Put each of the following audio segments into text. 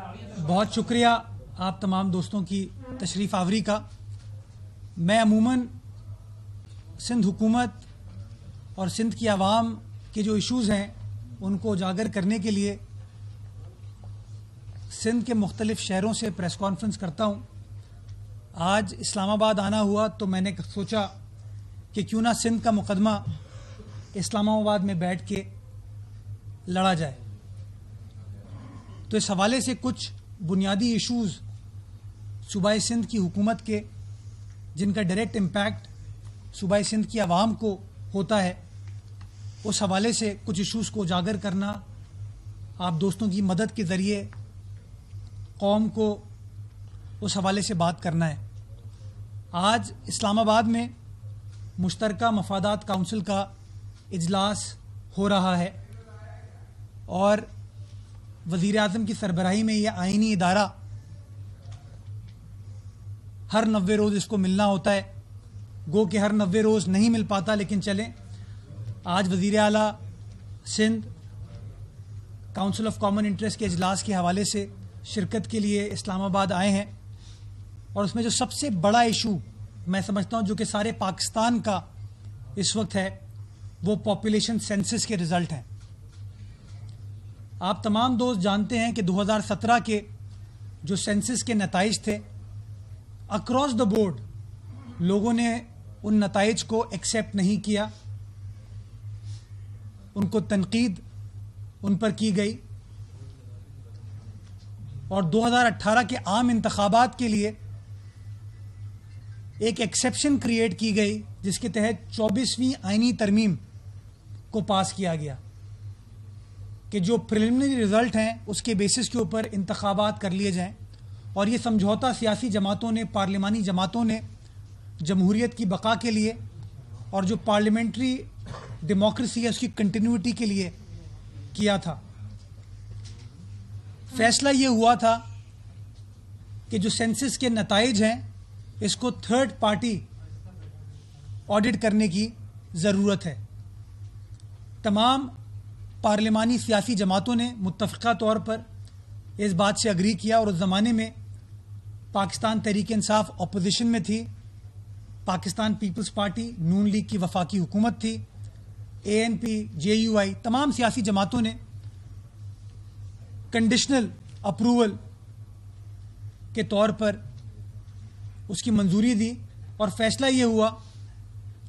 बहुत शुक्रिया आप तमाम दोस्तों की तशरीफ़ आवरी का। मैं अमूमन सिंध हुकूमत और सिंध की आवाम के जो इश्यूज़ हैं उनको उजागर करने के लिए सिंध के मुख्तलिफ़ शहरों से प्रेस कॉन्फ्रेंस करता हूँ। आज इस्लामाबाद आना हुआ तो मैंने सोचा कि क्यों ना सिंध का मुकदमा इस्लामाबाद में बैठ के लड़ा जाए। तो इस हवाले से कुछ बुनियादी इश्यूज़ सूबाए सिंध की हुकूमत के, जिनका डायरेक्ट इम्पैक्ट सूबाए सिंध की आवाम को होता है, उस हवाले से कुछ इश्यूज़ को उजागर करना, आप दोस्तों की मदद के ज़रिए कौम को उस हवाले से बात करना है। आज इस्लामाबाद में मुश्तरका मफादात काउंसिल का इजलास हो रहा है और वज़ीर आज़म की सरबराही में यह आइनी इदारा हर 90 रोज़ इसको मिलना होता है। गो कि हर 90 रोज़ नहीं मिल पाता, लेकिन चलें, आज वज़ीर आला Sindh council of common interest के इजलास के हवाले से शिरकत के लिए इस्लामाबाद आए हैं। और उसमें जो सबसे बड़ा इशू मैं समझता हूँ जो कि सारे पाकिस्तान का इस वक्त है, वो पॉपुलेशन सेंसस के रिज़ल्ट हैं। आप तमाम दोस्त जानते हैं कि 2017 के जो सेंसस के नताइज थे, अक्रॉस द बोर्ड लोगों ने उन नताइज को एक्सेप्ट नहीं किया, उनको तनकीद उन पर की गई और 2018 के आम इंतखाबात के लिए एक एक्सेप्शन क्रिएट की गई, जिसके तहत 24वीं आइनी तरमीम को पास किया गया कि जो प्रिलिमिनरी रिजल्ट हैं उसके बेसिस के ऊपर इंतखाबात कर लिए जाएं। और ये समझौता सियासी जमातों ने, पार्लिमानी जमातों ने जमहूरियत की बका के लिए और जो पार्लियामेंट्री डेमोक्रेसी है उसकी कंटिन्यूटी के लिए किया था। फैसला ये हुआ था कि जो सेंसस के नताइज हैं इसको थर्ड पार्टी ऑडिट करने की ज़रूरत है। तमाम पार्लिमानी सियासी जमातों ने मुत्तफ़िक़ा तौर पर इस बात से अग्री किया और उस ज़माने में पाकिस्तान तहरीक इंसाफ अपोजिशन में थी, पाकिस्तान पीपल्स पार्टी नून लीग की वफाकी हुकूमत थी, ANP, JUI, तमाम सियासी जमातों ने कंडीशनल अप्रूवल के तौर पर उसकी मंजूरी दी और फैसला ये हुआ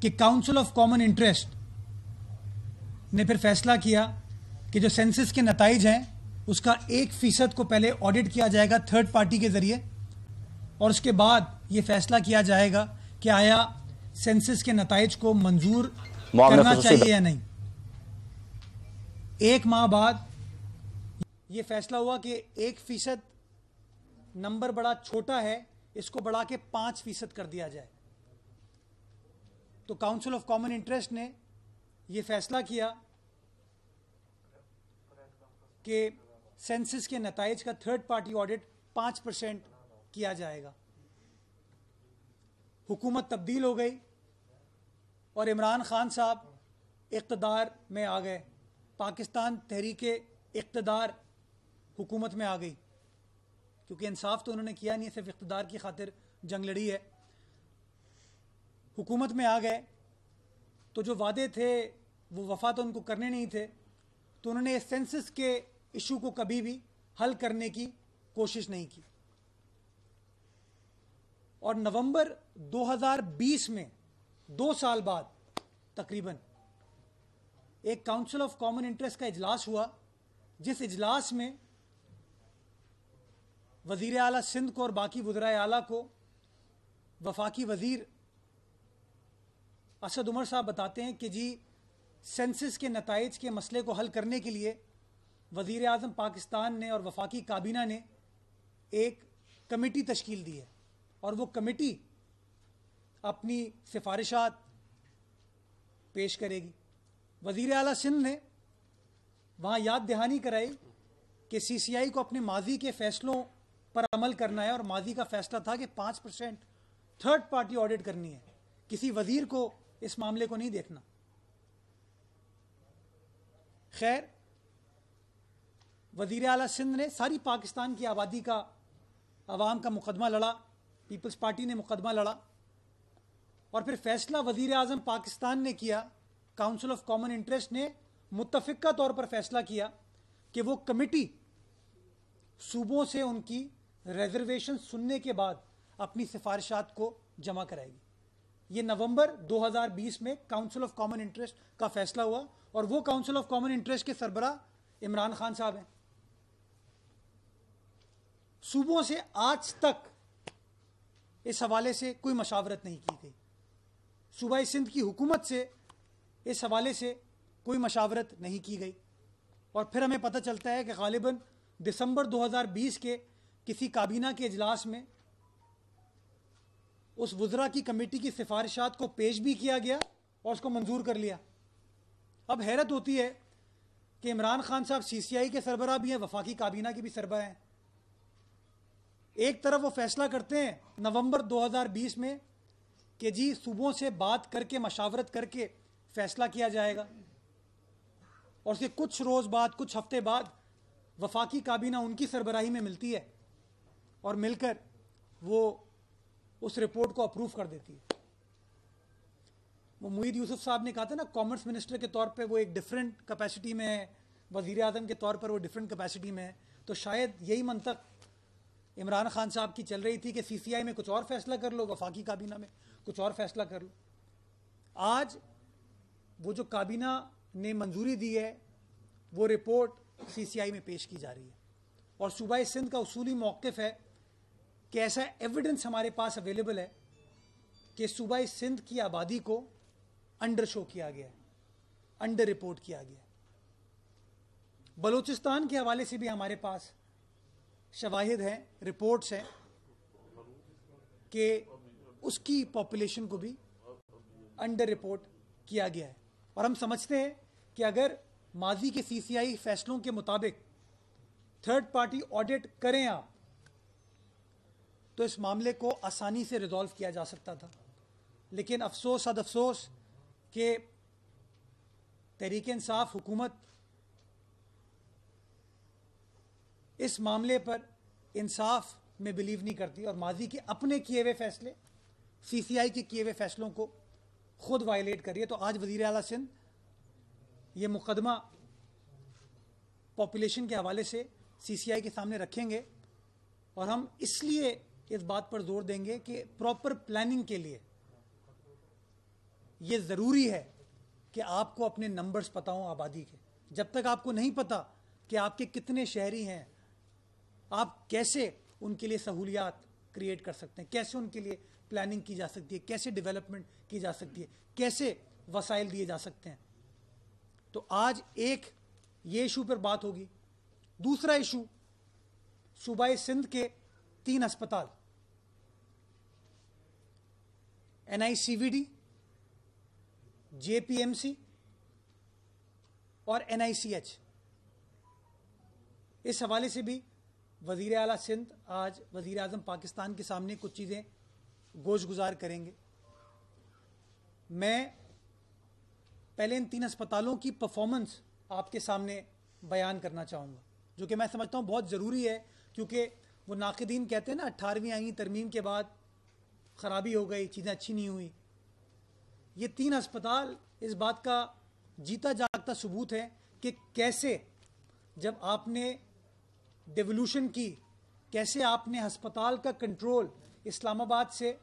कि काउंसिल ऑफ कॉमन इंटरेस्ट ने फिर फैसला किया कि जो सेंसस के नताइज हैं उसका 1% को पहले ऑडिट किया जाएगा थर्ड पार्टी के ज़रिए और उसके बाद ये फैसला किया जाएगा कि आया सेंसस के नताइज को मंजूर करना चाहिए या नहीं। 1 माह बाद ये फैसला हुआ कि 1% नंबर बड़ा छोटा है, इसको बढ़ा के 5% कर दिया जाए। तो काउंसिल ऑफ कॉमन इंटरेस्ट ने ये फैसला किया कि सेंसस के नताइज का थर्ड पार्टी ऑडिट 5% किया जाएगा। हुकूमत तब्दील हो गई और इमरान खान साहब इक़्तिदार में आ गए। पाकिस्तान तहरीक इक़्तिदार हुकूमत में आ गई, क्योंकि इंसाफ तो उन्होंने किया नहीं, सिर्फ इक़्तिदार की खातिर जंग लड़ी है। हुकूमत में आ गए तो जो वादे थे वो वफा तो उनको करने नहीं थे, तो उन्होंने इस सेंसस के इशू को कभी भी हल करने की कोशिश नहीं की। और नवंबर 2020 में 2 साल बाद तकरीबन एक काउंसिल ऑफ कॉमन इंटरेस्ट का इजलास हुआ, जिस इजलास में वज़ीर आला सिंध को और बाकी वज़राए आला को वफाकी वज़ीर असद उमर साहब बताते हैं कि जी सेंसस के नताइज के मसले को हल करने के लिए वज़ीर आज़म पाकिस्तान ने और वफाकी काबीना ने एक कमेटी तश्कील दी है और वो कमेटी अपनी सिफारिशात पेश करेगी। वज़ीर आला सिंध ने वहाँ याद दहानी कराई कि CCI को अपने माजी के फ़ैसलों पर अमल करना है और माजी का फ़ैसला था कि 5% थर्ड पार्टी ऑडिट करनी है, किसी वज़ीर को इस मामले को नहीं देखना। खैर, वज़ीर आला सिंध ने सारी पाकिस्तान की आबादी का, अवाम का मुकदमा लड़ा, पीपल्स पार्टी ने मुकदमा लड़ा और फिर फैसला वज़ीर आज़म पाकिस्तान ने किया, काउंसिल ऑफ कॉमन इंटरेस्ट ने मुत्तफ़िक़ा तौर पर फैसला किया कि वो कमेटी सूबों से उनकी रिजर्वेशन सुनने के बाद अपनी सिफारिशात को जमा कराएगी। ये नवंबर 2020 में काउंसिल ऑफ कॉमन इंटरेस्ट का फैसला हुआ और वो काउंसिल ऑफ कॉमन इंटरेस्ट के सरबराह इमरान खान साहब हैं। सूबों से आज तक इस हवाले से कोई मशावरत नहीं की गई। सूबाई सिंध की हुकूमत से इस हवाले से कोई मशावरत नहीं की गई और फिर हमें पता चलता है कि गालिबन दिसंबर 2020 के किसी काबीना के इजलास में उस वज़रा की कमेटी की सिफारिशात को पेश भी किया गया और उसको मंजूर कर लिया। अब हैरत होती है कि इमरान खान साहब CCI के सरबराह भी हैं, वफाकी काबीना के भी सरबराह हैं। एक तरफ वो फैसला करते हैं नवंबर 2020 में कि जी सूबों से बात करके, मशावरत करके फैसला किया जाएगा और उसके कुछ रोज़ बाद, कुछ हफ्ते बाद वफाकी काबीना उनकी सरबराही में मिलती है और मिलकर वो उस रिपोर्ट को अप्रूव कर देती है। वो मुईद यूसुफ साहब ने कहा था ना, कॉमर्स मिनिस्टर के तौर पे वो एक डिफरेंट कैपेसिटी में है, वज़ीर आज़म के तौर पर वो डिफरेंट कैपेसिटी में है। तो शायद यही मंतक इमरान खान साहब की चल रही थी कि CCI में कुछ और फैसला कर लो, वफाकी काबीना में कुछ और फैसला कर लो। आज वो जो काबीना ने मंजूरी दी है वो रिपोर्ट CCI में पेश की जा रही है और सूबाई सिंध का उसूली मौक़िफ़ है कि ऐसा एविडेंस हमारे पास अवेलेबल है कि सूबाई सिंध की आबादी को अंडर शो किया गया है, अंडर रिपोर्ट किया गया है। बलूचिस्तान के हवाले से भी हमारे पास शवाहिद हैं, रिपोर्ट्स हैं कि उसकी पॉपुलेशन को भी अंडर रिपोर्ट किया गया है और हम समझते हैं कि अगर माजी के CCI फैसलों के मुताबिक थर्ड पार्टी ऑडिट करें आप तो इस मामले को आसानी से रिजॉल्व किया जा सकता था। लेकिन अफसोस सद अफसोस कि तहरीक इंसाफ हुकूमत इस मामले पर इंसाफ में बिलीव नहीं करती और माजी के अपने किए हुए फैसले, CCI के किए हुए फैसलों को खुद वायलेट कर रही है। तो आज वज़ीर आला सिंध ये मुकदमा पॉपुलेशन के हवाले से CCI के सामने रखेंगे और हम इसलिए इस बात पर जोर देंगे कि प्रॉपर प्लानिंग के लिए ये ज़रूरी है कि आपको अपने नंबर्स पता हों आबादी के। जब तक आपको नहीं पता कि आपके कितने शहरी हैं, आप कैसे उनके लिए सहूलियात क्रिएट कर सकते हैं, कैसे उनके लिए प्लानिंग की जा सकती है, कैसे डेवलपमेंट की जा सकती है, कैसे वसाइल दिए जा सकते हैं। तो आज एक ये इशू पर बात होगी। दूसरा इशू, सूबाई सिंध के 3 अस्पताल NICVD, JPMC और NICH, इस हवाले से भी वज़ीर आला सिंध आज वज़ीर आज़म पाकिस्तान के सामने कुछ चीज़ें गोश गुजार करेंगे। मैं पहले इन 3 अस्पतालों की परफॉर्मेंस आपके सामने बयान करना चाहूँगा, जो कि मैं समझता हूँ बहुत ज़रूरी है, क्योंकि वो नाक़िदीन कहते हैं ना 18वीं आईनी तरमीम के बाद ख़राबी हो गई, चीज़ें अच्छी नहीं हुई। ये 3 अस्पताल इस बात का जीता जागता सबूत है कि कैसे जब आपने डेवोल्यूशन की, कैसे आपने अस्पताल का कंट्रोल इस्लामाबाद से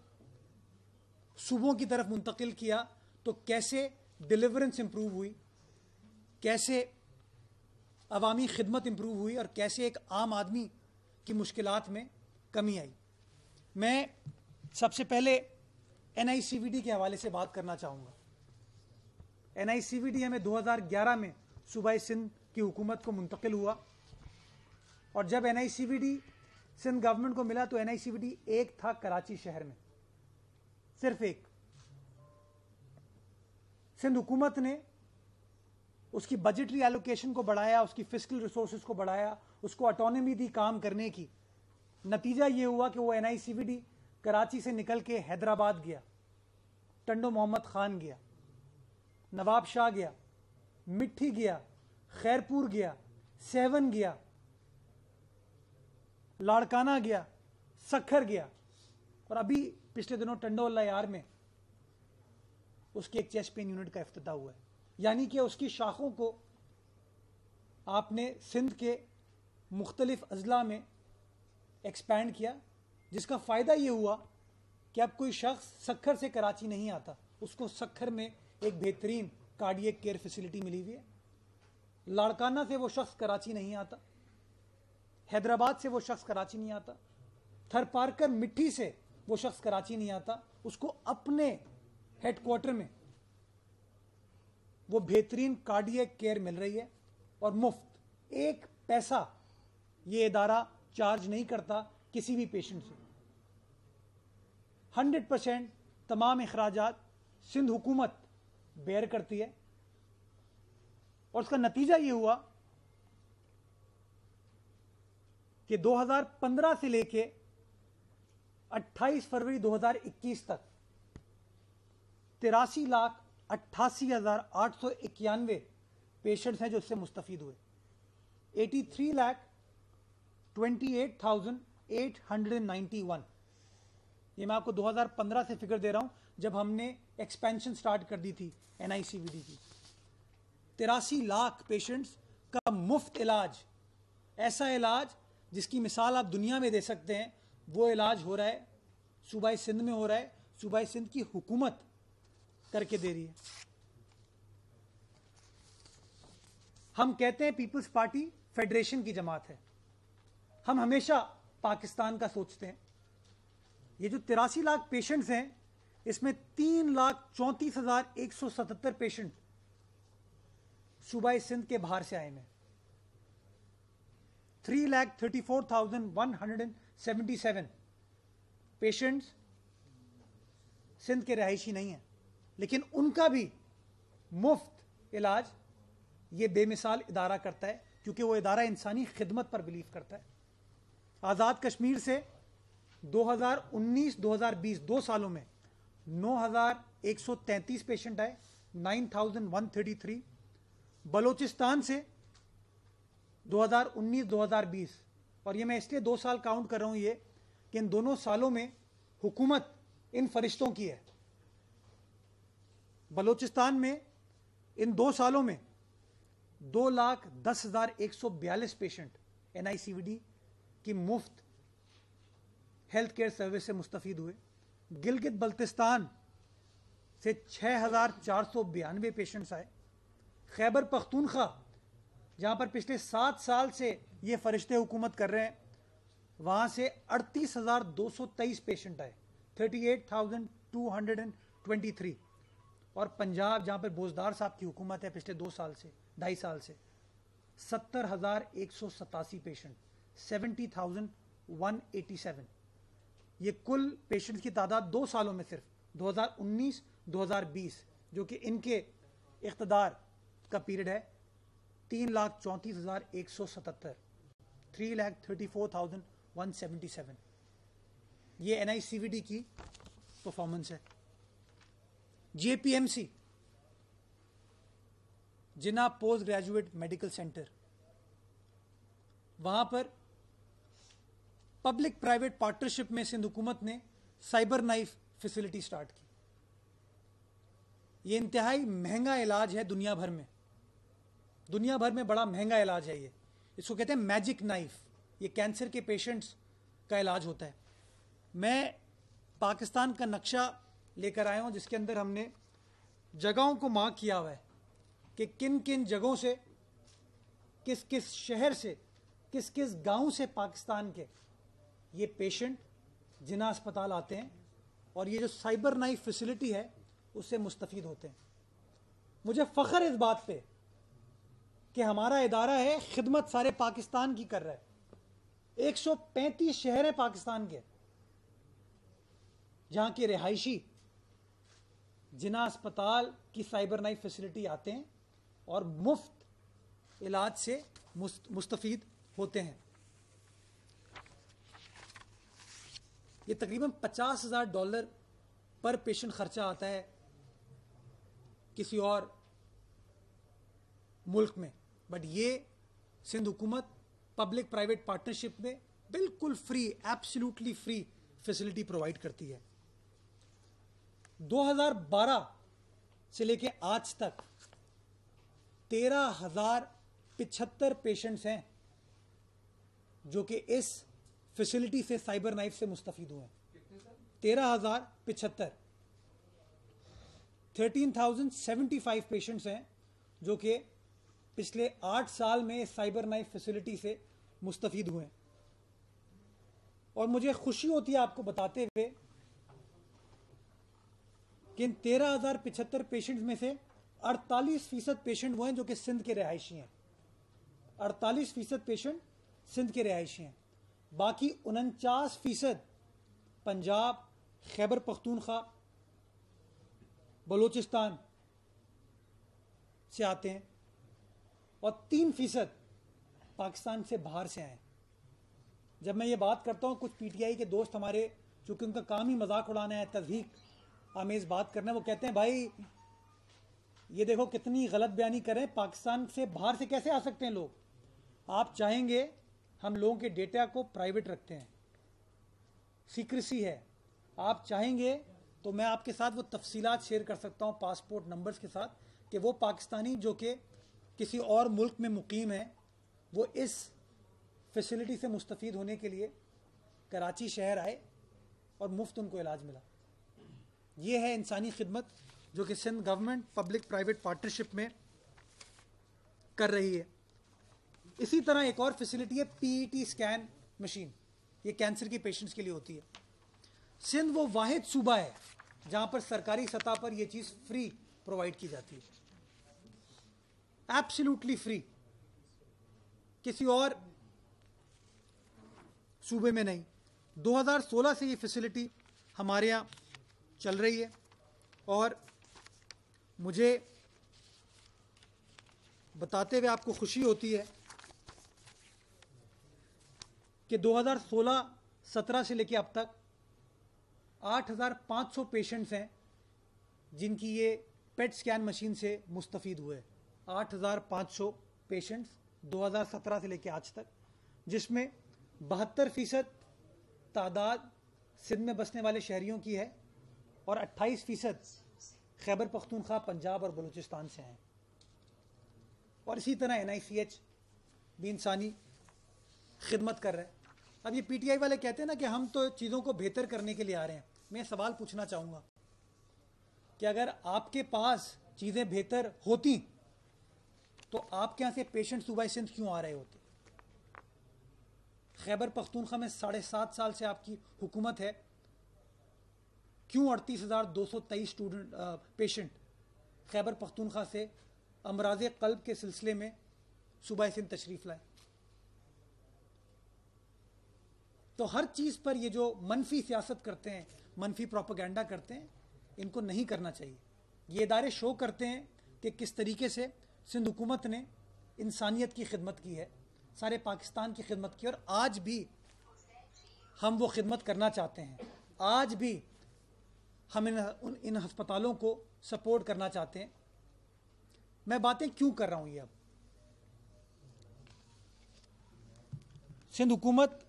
सूबों की तरफ मुंतकिल किया, तो कैसे डिलीवरेंस इंप्रूव हुई, कैसे अवामी खिदमत इंप्रूव हुई और कैसे एक आम आदमी की मुश्किलात में कमी आई। मैं सबसे पहले NICVD के हवाले से बात करना चाहूँगा। NICVD हमें 2011 में सूबाई सिंध की हुकूमत को मुंतकिल हुआ और जब NICVD सिंध गवर्नमेंट को मिला तो NICVD एक था कराची शहर में, सिर्फ एक। सिंध हुकूमत ने उसकी बजटरी एलोकेशन को बढ़ाया, उसकी फिस्कल रिसोर्सेज को बढ़ाया, उसको ऑटोनॉमी दी काम करने की। नतीजा ये हुआ कि वो NICVD कराची से निकल के हैदराबाद गया, टंडो मोहम्मद खान गया, नवाब शाह गया, मिट्टी गया, खैरपुर गया, सेवन गया, लाड़काना गया, सखर गया, और अभी पिछले दिनों टंडोला यार में उसके एक चेस्ट पेन यूनिट का इफ्तिताह हुआ है। यानी कि उसकी शाखों को आपने सिंध के मुख्तलिफ अजला में एक्सपैंड किया, जिसका फ़ायदा ये हुआ कि अब कोई शख्स सखर से कराची नहीं आता, उसको सखर में एक बेहतरीन कार्डियक केयर फैसिलिटी मिली हुई है। लाड़काना से वो शख्स कराची नहीं आता, हैदराबाद से वो शख्स कराची नहीं आता, थरपारकर मिट्टी से वो शख्स कराची नहीं आता, उसको अपने हेडक्वार्टर में वो बेहतरीन कार्डियक केयर मिल रही है और मुफ्त, एक पैसा ये इदारा चार्ज नहीं करता किसी भी पेशेंट से। 100% तमाम अखराजात सिंध हुकूमत बेयर करती है, और उसका नतीजा ये हुआ कि 2015 से लेके 28 फरवरी 2021 तक 83,88,891 पेशेंट्स हैं जो इससे मुस्तफीद हुए। 83,28,891, ये मैं आपको 2015 से फिगर दे रहा हूं जब हमने एक्सपेंशन स्टार्ट कर दी थी एनआईसीवीडी की। 83 लाख पेशेंट्स का मुफ्त इलाज, ऐसा इलाज जिसकी मिसाल आप दुनिया में दे सकते हैं, वो इलाज हो रहा है सूबाई सिंध में हो रहा है। सूबाई सिंध की हुकूमत करके दे रही है। हम कहते हैं पीपल्स पार्टी फेडरेशन की जमात है, हम हमेशा पाकिस्तान का सोचते हैं। ये जो 83 लाख पेशेंट्स हैं, इसमें 3,34,177 पेशेंट सूबाई सिंध के बाहर से आए हैं। 3,34,177 पेशेंट्स सिंध के रहायशी नहीं हैं, लेकिन उनका भी मुफ्त इलाज ये बेमिसाल इदारा करता है, क्योंकि वो इदारा इंसानी खिदमत पर बिलीव करता है। आज़ाद कश्मीर से 2019-2020 2 सालों में 9,133 पेशेंट आए, 9,133। बलोचिस्तान से 2019-2020, और ये मैं इसलिए 2 साल काउंट कर रहा हूं ये कि इन दोनों सालों में हुकूमत इन फरिश्तों की है। बलोचिस्तान में इन 2 सालों में 2,10,142 पेशेंट एनआईसीवीडी की मुफ्त हेल्थ केयर सर्विस से मुस्तफीद हुए। गिलगित बल्तिस्तान से 6,492 पेशेंट्स आए। खैबर पख्तूनख्वा, जहां पर पिछले 7 साल से ये फरिश्ते हुकूमत कर रहे हैं, वहां से 38,223 पेशेंट आए, 38,223। और पंजाब, जहां पर बोजदार साहब की हुकूमत है पिछले 2 साल से, 2.5 साल से, 70,187 पेशेंट, 70,187। ये कुल पेशेंट्स की तादाद 2 सालों में सिर्फ 2019-2020, जो कि इनके इख्तदार का पीरियड है, 3,34,177, 3,34,177। ये एनआईसीवीडी की परफॉर्मेंस है। जेपीएमसी, जिन्ना पोस्ट ग्रेजुएट मेडिकल सेंटर, वहां पर पब्लिक प्राइवेट पार्टनरशिप में सिंध हुकूमत ने साइबर नाइफ फैसिलिटी स्टार्ट की। ये इंतहाई महंगा इलाज है दुनिया भर में, दुनिया भर में बड़ा महंगा इलाज है ये। इसको कहते हैं मैजिक नाइफ। ये कैंसर के पेशेंट्स का इलाज होता है। मैं पाकिस्तान का नक्शा लेकर आया हूं, जिसके अंदर हमने जगहों को मार्क किया हुआ है कि किन किन जगहों से, किस किस शहर से, किस किस गांव से पाकिस्तान के ये पेशेंट जिन्ना अस्पताल आते हैं, और ये जो साइबर नाइफ फैसिलिटी है उससे मुस्तफीद होते हैं। मुझे फ़ख्र इस बात पे कि हमारा इदारा है खिदमत सारे पाकिस्तान की कर रहा है। 135 शहर हैं पाकिस्तान के जहां के रिहायशी जिन्ना अस्पताल की साइबर नाइफ फैसिलिटी आते हैं और मुफ्त इलाज से मुस्तफीद होते हैं। ये तकरीबन $50,000 पर पेशेंट खर्चा आता है किसी और मुल्क में, बट ये सिंध हुकूमत पब्लिक प्राइवेट पार्टनरशिप में बिल्कुल free, absolutely free facility provide करती है। 2012 से लेके आज तक 13,075 पेशेंट्स हैं जो कि इस फैसिलिटी से, साइबर नाइफ से मुस्तफीद हुए हैं। 13,075, 13,075 पेशेंट्स हैं जो कि पिछले 8 साल में साइबर नाइफ फैसिलिटी से मुस्तफीद हुए हैं। और मुझे खुशी होती है आपको बताते हुए कि इन 13,075 पेशेंट्स में से 48% पेशेंट वो हैं जो कि सिंध के रिहायशी हैं। 48% पेशेंट सिंध के रिहायशी हैं। बाकी 49% पंजाब, खैबर पख्तूनख्वा, बलूचिस्तान से आते हैं और 3% पाकिस्तान से बाहर से आए। जब मैं ये बात करता हूँ, कुछ पीटीआई के दोस्त हमारे, चूंकि उनका काम ही मजाक उड़ाना है, तज़हीक आमेज बात करना है, वो कहते हैं भाई ये देखो कितनी गलत बयानी करें, पाकिस्तान से बाहर से कैसे आ सकते हैं लोग। आप चाहेंगे हम लोगों के डेटा को प्राइवेट रखते हैं, सीक्रेसी है। आप चाहेंगे तो मैं आपके साथ वो तफसीलात शेयर कर सकता हूँ पासपोर्ट नंबर्स के साथ, कि वो पाकिस्तानी जो कि किसी और मुल्क में मुकीम है, वो इस फैसिलिटी से मुस्तफ़ीद होने के लिए कराची शहर आए और मुफ्त उनको इलाज मिला। ये है इंसानी खिदमत जो कि Sindh government public private partnership में कर रही है। इसी तरह एक और फैसिलिटी है पीईटी स्कैन मशीन। ये कैंसर के पेशेंट्स के लिए होती है। सिंध वो वाहिद सूबा है जहां पर सरकारी सतह पर यह चीज फ्री प्रोवाइड की जाती है, एब्सोल्युटली फ्री, किसी और सूबे में नहीं। 2016 से ये फैसिलिटी हमारे यहाँ चल रही है और मुझे बताते हुए आपको खुशी होती है कि 2016-17 से लेकर अब तक 8,500 पेशेंट्स हैं जिनकी ये पेट स्कैन मशीन से मुस्तफ़ीद हुए। 8,500 पेशेंट्स 2017 से लेकर आज तक, जिसमें 72% तादाद सिंध में बसने वाले शहरियों की है और 28% खैबर पख्तूनख्वा, पंजाब और बलूचिस्तान से हैं। और इसी तरह NICH भी इंसानी खिदमत कर रहा है। अब ये पीटीआई वाले कहते हैं ना कि हम तो चीज़ों को बेहतर करने के लिए आ रहे हैं। मैं सवाल पूछना चाहूँगा कि अगर आपके पास चीज़ें बेहतर होती तो आपके यहाँ से पेशेंट सूबाई सिंध क्यों आ रहे होते? खैबर पख्तूनख्वा में 7.5 साल से आपकी हुकूमत है, क्यों 38,223 स्टूडेंट पेशेंट खैबर पख्तूनख्वा से अमराज़े क़ल्ब के सिलसिले में सूबाई सिंध तशरीफ़ लाए? तो हर चीज़ पर ये जो मनफी सियासत करते हैं, मनफी प्रोपेगेंडा करते हैं, इनको नहीं करना चाहिए। ये इदारे शो करते हैं कि किस तरीके से सिंध हुकूमत ने इंसानियत की खिदमत की है, सारे पाकिस्तान की खिदमत की, और आज भी हम वो खिदमत करना चाहते हैं। आज भी हम इन हस्पतालों को सपोर्ट करना चाहते हैं। मैं बातें क्यों कर रहा हूँ ये? अब सिंध हुकूमत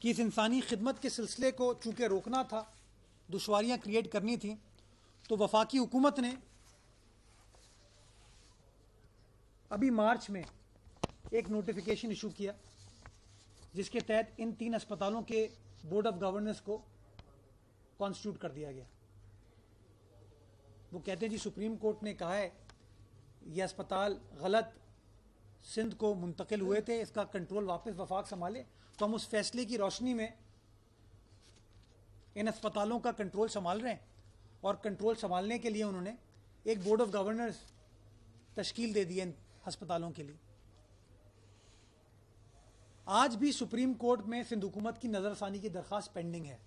कि इस इंसानी खिदमत के सिलसिले को चूँकि रोकना था, दुश्वारियाँ क्रिएट करनी थी, तो वफाकी हुकूमत ने अभी मार्च में एक नोटिफिकेशन इशू किया जिसके तहत इन 3 अस्पतालों के बोर्ड ऑफ गवर्नेंस को कॉन्स्टिट्यूट कर दिया गया। वो कहते हैं जी सुप्रीम कोर्ट ने कहा है ये अस्पताल गलत सिंध को मुंतकिल हुए थे, इसका कंट्रोल वापस वफाक संभाले। तो हम उस फैसले की रोशनी में इन अस्पतालों का कंट्रोल संभाल रहे हैं और कंट्रोल संभालने के लिए उन्होंने एक बोर्ड ऑफ गवर्नर्स तश्कील दे दी है इन अस्पतालों के लिए। आज भी सुप्रीम कोर्ट में सिंध हुकूमत की नज़रसानी की दरख्वास्त पेंडिंग है,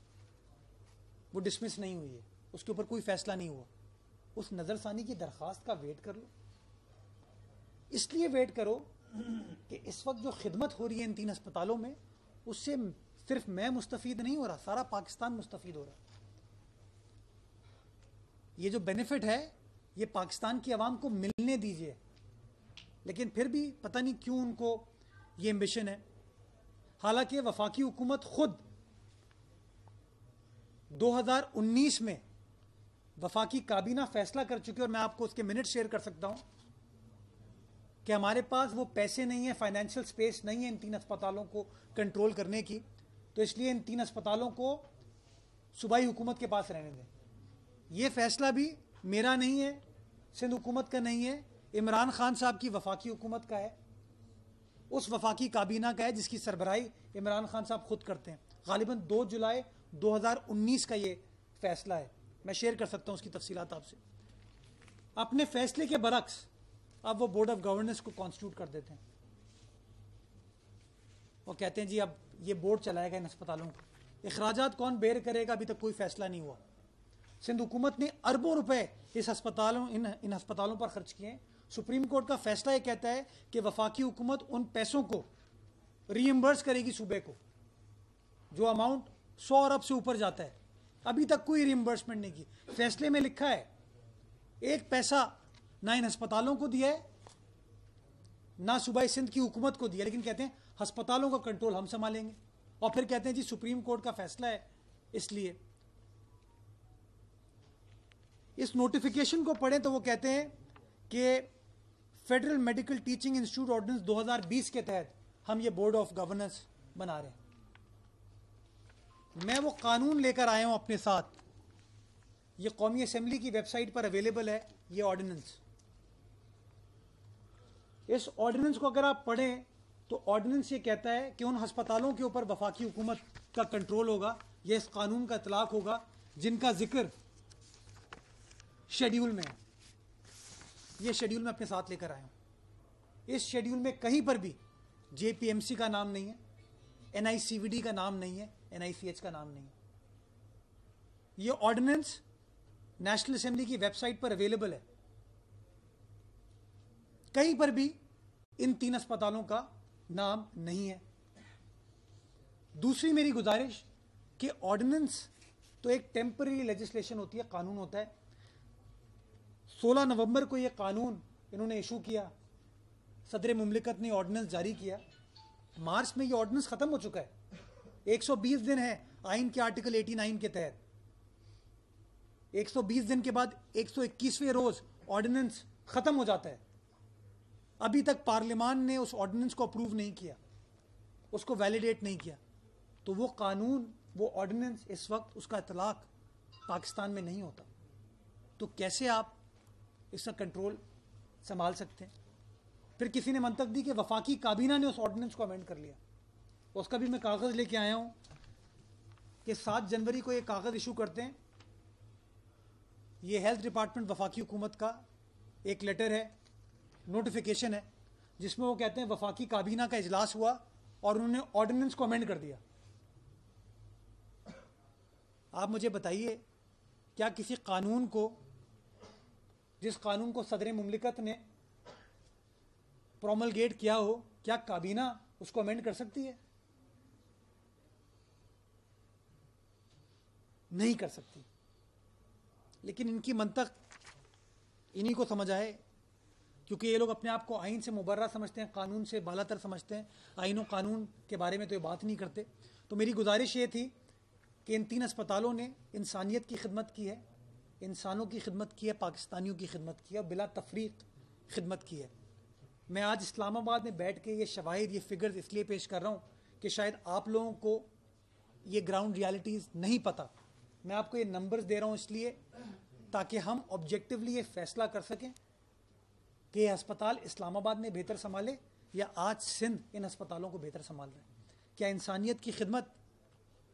वो डिसमिस नहीं हुई है, उसके ऊपर कोई फैसला नहीं हुआ। उस नज़रसानी की दरख्वास्त का वेट कर लो। इसलिए वेट करो कि इस वक्त जो खिदमत हो रही है इन 3 अस्पतालों में, उससे सिर्फ मैं मुस्तफ़ीद नहीं हो रहा, सारा पाकिस्तान मुस्तफ़ीद हो रहा। ये जो बेनिफिट है ये पाकिस्तान की आवाम को मिलने दीजिए। लेकिन फिर भी पता नहीं क्यों उनको ये एम्बिशन है। हालांकि वफाकी हुकूमत खुद 2019 में वफाकी काबीना फैसला कर चुकी है, और मैं आपको उसके मिनट शेयर कर सकता हूं कि हमारे पास वो पैसे नहीं है, फाइनेंशियल स्पेस नहीं है इन 3 अस्पतालों को कंट्रोल करने की, तो इसलिए इन 3 अस्पतालों को सूबाई हुकूमत के पास रहने दें। ये फैसला भी मेरा नहीं है, सिंध हुकूमत का नहीं है, इमरान खान साहब की वफाकी हुकूमत का है, उस वफाकी काबीना का है जिसकी सरबराही इमरान खान साहब खुद करते हैं। गालिबन 2 जुलाई 2019 का ये फैसला है, मैं शेयर कर सकता हूं उसकी तफसीलात आपसे। अपने फैसले के बरक्स अब वो बोर्ड ऑफ गवर्नेंस को कॉन्स्टिट्यूट कर देते हैं और कहते हैं जी अब ये बोर्ड चलाएगा इन अस्पतालों को। अखराजात कौन बेयर करेगा, अभी तक कोई फैसला नहीं हुआ। सिंध हुकूमत ने अरबों रुपए इन अस्पतालों पर खर्च किए हैं। सुप्रीम कोर्ट का फैसला यह कहता है कि वफाकी हुकूमत उन पैसों को रीइंबर्स करेगी सूबे को, जो अमाउंट 100 अरब से ऊपर जाता है। अभी तक कोई रीइंबर्समेंट नहीं की। फैसले में लिखा है एक पैसा ना इन अस्पतालों को दिया है ना सूबाई सिंध की हुकूमत को दिया, लेकिन कहते हैं अस्पतालों का कंट्रोल हम संभालेंगे। और फिर कहते हैं जी सुप्रीम कोर्ट का फैसला है, इसलिए इस नोटिफिकेशन को पढ़ें तो वो कहते हैं कि federal medical teaching institute ordinance 2020 के तहत हम ये बोर्ड ऑफ गवर्नेंस बना रहे हैं। मैं वो कानून लेकर आया हूं अपने साथ, ये कौमी असेंबली की वेबसाइट पर अवेलेबल है ये ऑर्डिनेंस। इस ऑर्डिनेंस को अगर आप पढ़ें तो ऑर्डिनेंस ये कहता है कि उन अस्पतालों के ऊपर वफाकी हुकूमत का कंट्रोल होगा, यह इस कानून का इतलाक होगा जिनका जिक्र शेड्यूल में है। ये शेड्यूल मैं अपने साथ लेकर आया हूं। इस शेड्यूल में कहीं पर भी जेपीएमसी का नाम नहीं है, एनआईसीवीडी का नाम नहीं है, एनआईसीएच का नाम नहीं है। ये ऑर्डिनेंस नेशनल असेंबली की वेबसाइट पर अवेलेबल है। कहीं पर भी इन 3 अस्पतालों का नाम नहीं है। दूसरी मेरी गुजारिश कि ऑर्डिनेंस तो एक टेम्पररी लेजिस्लेशन होती है, कानून होता है। 16 नवंबर को यह कानून इन्होंने इशू किया, सदर मुमलिकत ने ऑर्डिनेंस जारी किया। मार्च में यह ऑर्डिनेंस खत्म हो चुका है। 120 दिन है आइन के आर्टिकल 89 के तहत। 120 दिन के बाद 121वें रोज ऑर्डिनेंस खत्म हो जाता है। अभी तक पार्लियामान ने उस ऑर्डिनेंस को अप्रूव नहीं किया, उसको वैलिडेट नहीं किया। तो वो कानून, वो ऑर्डिनेंस इस वक्त उसका इतलाक पाकिस्तान में नहीं होता। तो कैसे आप इसका कंट्रोल संभाल सकते हैं? फिर किसी ने मंतक दी कि वफाकी काबीना ने उस ऑर्डिनेंस को अमेंड कर लिया। उसका भी मैं कागज़ लेके आया हूं कि 7 जनवरी को ये कागज़ इशू करते हैं। ये हेल्थ डिपार्टमेंट वफाकी हुकूमत का एक लेटर है, नोटिफिकेशन है, जिसमें वो कहते हैं वफाकी काबीना का इजलास हुआ और उन्होंने ऑर्डिनेंस को अमेंड कर दिया। आप मुझे बताइए, क्या किसी कानून को, जिस कानून को सदर मुमलिकत ने प्रोमलगेट किया हो, क्या काबीना उसको अमेंड कर सकती है? नहीं कर सकती। लेकिन इनकी मंतक इन्हीं को समझ आए, क्योंकि ये लोग अपने आप को आइन से मुबर्रा समझते हैं, कानून से बालातर समझते हैं। आइन और कानून के बारे में तो ये बात नहीं करते। तो मेरी गुजारिश ये थी कि इन 3 अस्पतालों ने इंसानियत की खिदमत की है, इंसानों की खिदमत की है, पाकिस्तानियों की खिदमत की है और बिला तफरीक खिदमत की है। मैं आज इस्लामाबाद में बैठ के ये शवाहिद, ये फिगर्स इसलिए पेश कर रहा हूँ कि शायद आप लोगों को ये ग्राउंड रियलिटीज़ नहीं पता। मैं आपको ये नंबर्स दे रहा हूँ इसलिए ताकि हम ऑब्जेक्टिवली ये फैसला कर सकें कि ये अस्पताल इस्लामाबाद में बेहतर संभाले या आज सिंध इन अस्पतालों को बेहतर संभाल रहा है। क्या इंसानियत की खिदमत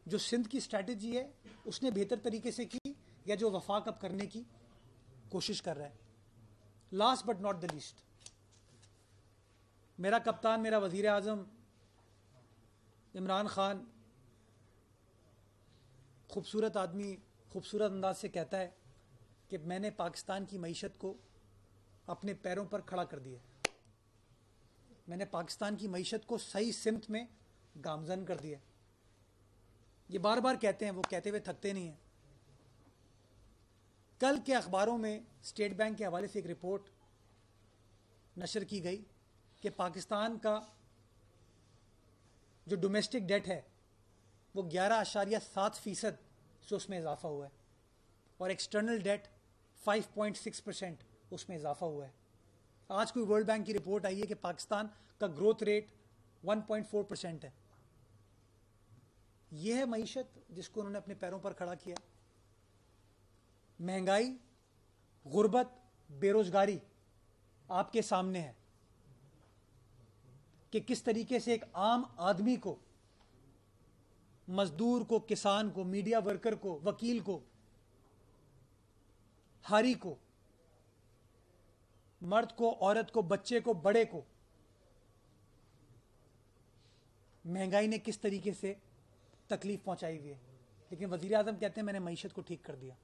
जो सिंध की स्ट्रैटेजी है उसने बेहतर तरीके से की, या जो वफाक अब करने की कोशिश कर रहा है? Last but not the least, मेरा कप्तान, मेरा वजीर आज़म इमरान खान खूबसूरत आदमी, खूबसूरत अंदाज से कहता है कि मैंने पाकिस्तान की मईशत को अपने पैरों पर खड़ा कर दिया। मैंने पाकिस्तान की मईशत को सही सिमत में गामजन कर दिया। ये बार बार कहते हैं, वो कहते हुए थकते नहीं हैं। कल के अखबारों में स्टेट बैंक के हवाले से एक रिपोर्ट नशर की गई कि पाकिस्तान का जो डोमेस्टिक डेट है वो 11.7% से उसमें इजाफा हुआ है, और एक्सटर्नल डेट 5.6% उसमें इजाफा हुआ है। आज कोई वर्ल्ड बैंक की रिपोर्ट आई है कि पाकिस्तान का ग्रोथ रेट 1.4% है। यह है मईशत जिसको उन्होंने अपने पैरों पर खड़ा किया। महंगाई, गुर्बत, बेरोजगारी आपके सामने है कि किस तरीके से एक आम आदमी को, मजदूर को, किसान को, मीडिया वर्कर को, वकील को, हारी को, मर्द को, औरत को, बच्चे को, बड़े को महंगाई ने किस तरीके से तकलीफ पहुंचाई हुई है। लेकिन वजीर आजम कहते हैं मैंने मईशत को ठीक कर दिया।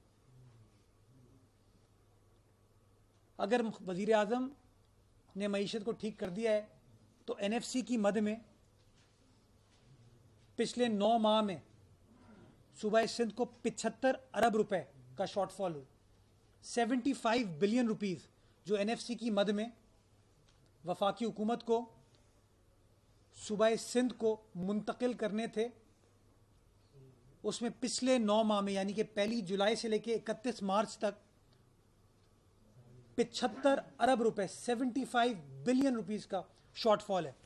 अगर वजीर आजम ने मईशत को ठीक कर दिया है तो एनएफसी की मद में पिछले 9 माह में सूबाए सिंध को 75 अरब रुपए का शॉर्टफॉल हुआ। 75 बिलियन रुपीस जो एनएफसी की मद में वफाकी हुकूमत को सूबाए सिंध को मुंतकिल करने थे, उसमें पिछले 9 माह में यानी कि 1 जुलाई से लेकर 31 मार्च तक 75 अरब रुपए 75 बिलियन रुपीस का शॉर्टफॉल है।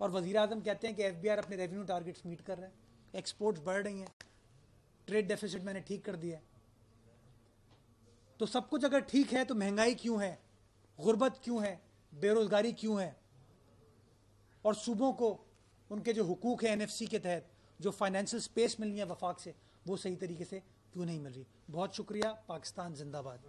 और वजीर आजम कहते हैं कि एफबीआर अपने रेवेन्यू टारगेट्स मीट कर रहे हैं, एक्सपोर्ट्स बढ़ रही हैं, ट्रेड डेफिसिट मैंने ठीक कर दिया है। तो सब कुछ अगर ठीक है तो महंगाई क्यों है, गुर्बत क्यों है, बेरोजगारी क्यों है, और सूबों को उनके जो हुकूक है एनएफसी के तहत जो फाइनेंशियल स्पेस मिलनी है वफाक से, वो सही तरीके से क्यों नहीं मिल रही। बहुत शुक्रिया। पाकिस्तान जिंदाबाद।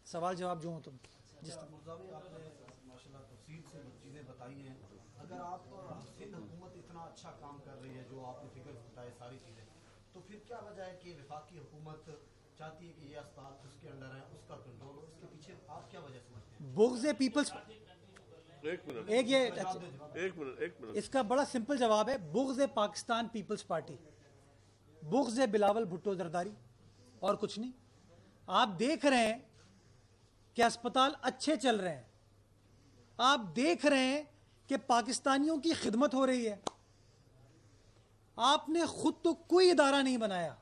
सवाल जवाब जो हो तुम जिस मुर्ज़ावी आपने माशाल्लाह तफसील से चीज़ें बताई हैं। अगर आप सिंध हुकूमत इतना अच्छा काम कर रही है, जो आपने फिगर बताए सारी चीज़ें, तो फिर क्या वजह है कि वफाकी हुकूमत चाहती है कि ये अस्पताल उसके अंडर है, उसका कंट्रोल हो? इसके पीछे आप क्या वजह समझते हैं? बुग़्ज़ पीपल्स एक मिनट इसका बड़ा सिंपल जवाब है, बुग़्ज़ पाकिस्तान पीपल्स पार्टी, बुग़्ज़ बिलावल भुट्टो जरदारी, और कुछ नहीं। आप देख रहे हैं कि अस्पताल अच्छे चल रहे हैं, आप देख रहे हैं कि पाकिस्तानियों की खिदमत हो रही है। आपने खुद तो कोई इदारा नहीं बनाया,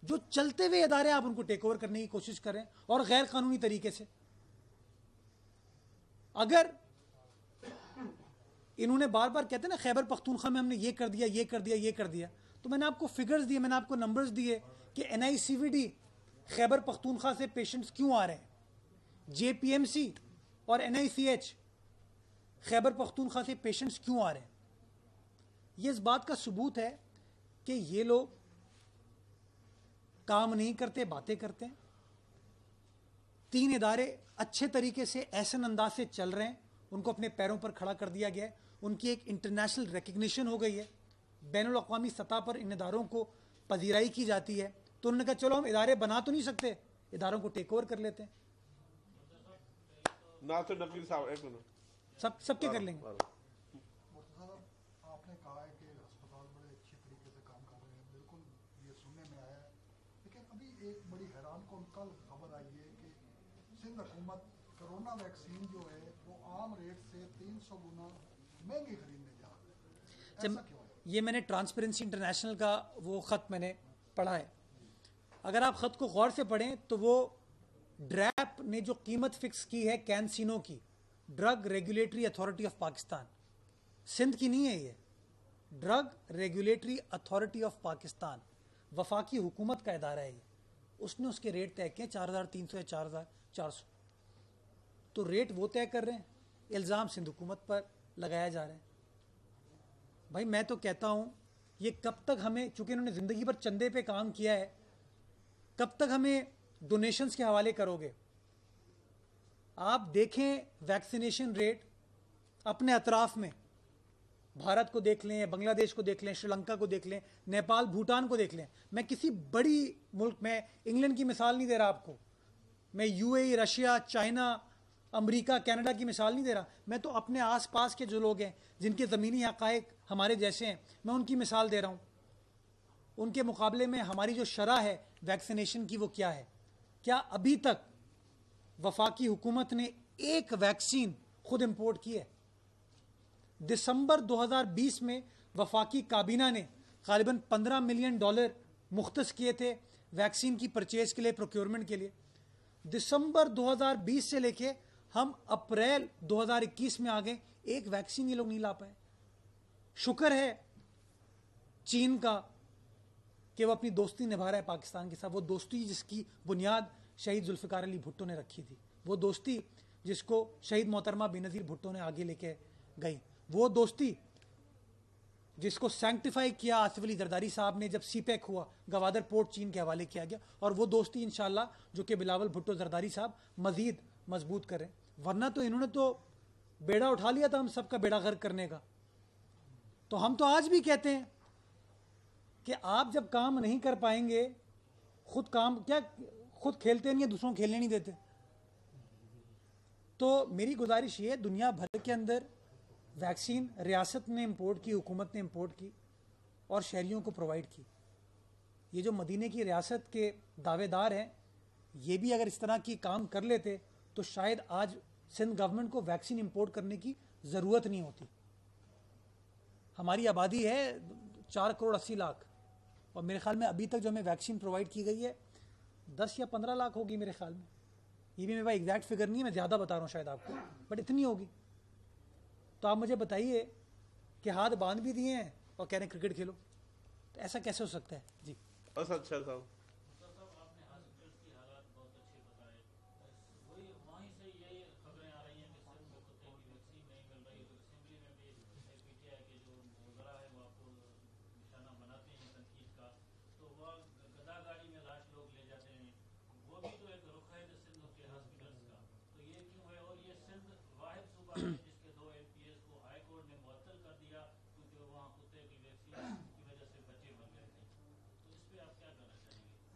जो चलते हुए इदारे आप उनको टेक ओवर करने की कोशिश कर रहे हैं, और गैर कानूनी तरीके से। अगर इन्होंने बार बार कहते हैं ना खैबर पख्तूनख्वा में हमने ये कर दिया, ये कर दिया, ये कर दिया, तो मैंने आपको फिगर्स दिए, मैंने आपको नंबर्स दिए कि एनआईसीवीडी खैबर पख्तूनख्वा से पेशेंट्स क्यों आ रहे हैं, जेपीएमसी और एनआईसीएच खैबर पख्तूनख्वा से पेशेंट्स क्यों आ रहे हैं। ये इस बात का सबूत है कि ये लोग काम नहीं करते, बातें करते हैं। 3 इदारे अच्छे तरीके से ऐसे अंदाज से चल रहे हैं, उनको अपने पैरों पर खड़ा कर दिया गया है, उनकी एक इंटरनेशनल रिकग्निशन हो गई है, बैनुल अक़वामी सतह पर इन इदारों को पजीराई की जाती है। तो उन्होंने कहा चलो हम इदारे बना तो नहीं सकते, इदारों को टेक ओवर कर लेते हैं। नासिर नकील साहब एक मिनट, सबके कर लेंगे। आपने कहा है कि अस्पताल बड़े अच्छे तरीके से काम कर रहे हैं, बिल्कुल ये सुनने में आया है। लेकिन अभी एक बड़ी हैरान कौन कल खबर आई है कि सिंध हुकूमत कोरोना वैक्सीन जो है वो आम रेट से 300 गुना महंगी खरीदने जा रही है। ऐसा क्यों है? ये मैंने ट्रांसपेरेंसी इंटरनेशनल का वो खत मैंने पढ़ा है। अगर आप खत को गौर से पढ़ें तो वो ड्रैप ने जो कीमत फिक्स की है कैंसिनो की, drug regulatory authority of Pakistan, Sindh की नहीं है ये, drug regulatory authority of Pakistan, वफाकी हुकूमत का इदारा है ये, उसने उसके रेट तय किए 4300 या 4400। तो रेट वो तय कर रहे हैं, इल्ज़ाम सिंध हुकूमत पर लगाया जा रहा है। भाई मैं तो कहता हूं ये कब तक हमें, चूंकि इन्होंने ज़िंदगी भर चंदे पे काम किया है, कब तक हमें डोनेशंस के हवाले करोगे। आप देखें वैक्सीनेशन रेट अपने अतराफ में, भारत को देख लें, बांग्लादेश को देख लें, श्रीलंका को देख लें, नेपाल, भूटान को देख लें। मैं किसी बड़ी मुल्क में, इंग्लैंड की मिसाल नहीं दे रहा आपको, मैं UAE, Russia, China, America, Canada की मिसाल नहीं दे रहा, मैं तो अपने आसपास के जो लोग हैं जिनके ज़मीनी हक़ाइक़ हमारे जैसे हैं, मैं उनकी मिसाल दे रहा हूँ। उनके मुकाबले में हमारी जो शरह है वैक्सीनेशन की वो क्या है। क्या अभी तक वफाकी हुकूमत ने एक वैक्सीन खुद इंपोर्ट की है? दिसंबर 2020 में वफाकी काबीना ने ग़ालिबन $15 मिलियन मुख्तस किए थे वैक्सीन की परचेज के लिए, प्रोक्योरमेंट के लिए। दिसंबर 2020 से लेके हम अप्रैल 2021 में आ गए, एक वैक्सीन ये लोग नहीं ला पाए। शुक्र है चीन का कि वो अपनी दोस्ती निभा रहा है पाकिस्तान के साथ, वो दोस्ती जिसकी बुनियाद शहीद जुल्फ़िकार अली भुट्टो ने रखी थी, वो दोस्ती जिसको शहीद मोहतरमा बेनज़ीर भुट्टो ने आगे लेके गई, वो दोस्ती जिसको सैंक्टिफाई किया आसिफ अली जरदारी साहब ने जब सीपैक हुआ, गवादर पोर्ट चीन के हवाले किया गया, और वो दोस्ती इंशाल्लाह जो कि बिलावल भुट्टो जरदारी साहब मजीद मजबूत करें। वरना तो इन्होंने तो बेड़ा उठा लिया था हम सबका बेड़ा गर्क करने का। तो हम तो आज भी कहते हैं कि आप जब काम नहीं कर पाएंगे, खुद काम क्या, खुद खेलते नहीं, दूसरों को खेलने नहीं देते। तो मेरी गुजारिश ये, दुनिया भर के अंदर वैक्सीन रियासत ने इंपोर्ट की, हुकूमत ने इंपोर्ट की और शहरियों को प्रोवाइड की। ये जो मदीने की रियासत के दावेदार हैं, ये भी अगर इस तरह की काम कर लेते तो शायद आज सिंध गवर्नमेंट को वैक्सीन इंपोर्ट करने की ज़रूरत नहीं होती। हमारी आबादी है 4 करोड़ 80 लाख, और मेरे ख्याल में अभी तक जो हमें वैक्सीन प्रोवाइड की गई है 10 या 15 लाख होगी मेरे ख्याल में। ये भी मेरे पास एग्जैक्ट फिगर नहीं है, मैं ज़्यादा बता रहा हूँ शायद आपको, बट इतनी होगी। तो आप मुझे बताइए कि हाथ बांध भी दिए हैं और कह रहे हैं क्रिकेट खेलो, तो ऐसा कैसे हो सकता है जी? असद शाह साहब,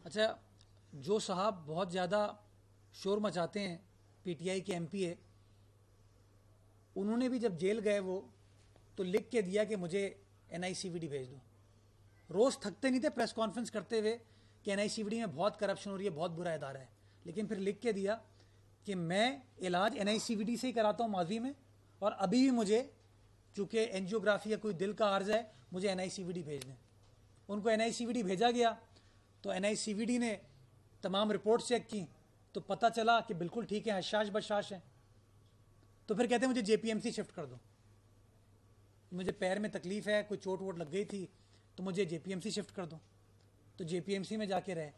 अच्छा, जो साहब बहुत ज़्यादा शोर मचाते हैं, पीटीआई के एमपीए, उन्होंने भी जब जेल गए वो तो लिख के दिया कि मुझे एनआईसीवीडी भेज दो। रोज़ थकते नहीं थे प्रेस कॉन्फ्रेंस करते हुए कि एनआईसीवीडी में बहुत करप्शन हो रही है, बहुत बुरा इदारा है, लेकिन फिर लिख के दिया कि मैं इलाज एनआईसीवीडी से ही कराता हूँ माजी में, और अभी भी मुझे चूँकि एंजियोग्राफी या कोई दिल का आर्ज है, मुझे एनआईसीवीडी भेज दें। उनको एनआईसीवीडी भेजा गया तो एनआईसीवीडी ने तमाम रिपोर्ट चेक की तो पता चला कि बिल्कुल ठीक है, हशाश बशाश है। तो फिर कहते हैं मुझे जेपीएमसी शिफ्ट कर दो, मुझे पैर में तकलीफ़ है, कोई चोट वोट लग गई थी तो मुझे जेपीएमसी शिफ्ट कर दो। तो जेपीएमसी में जाके रहे।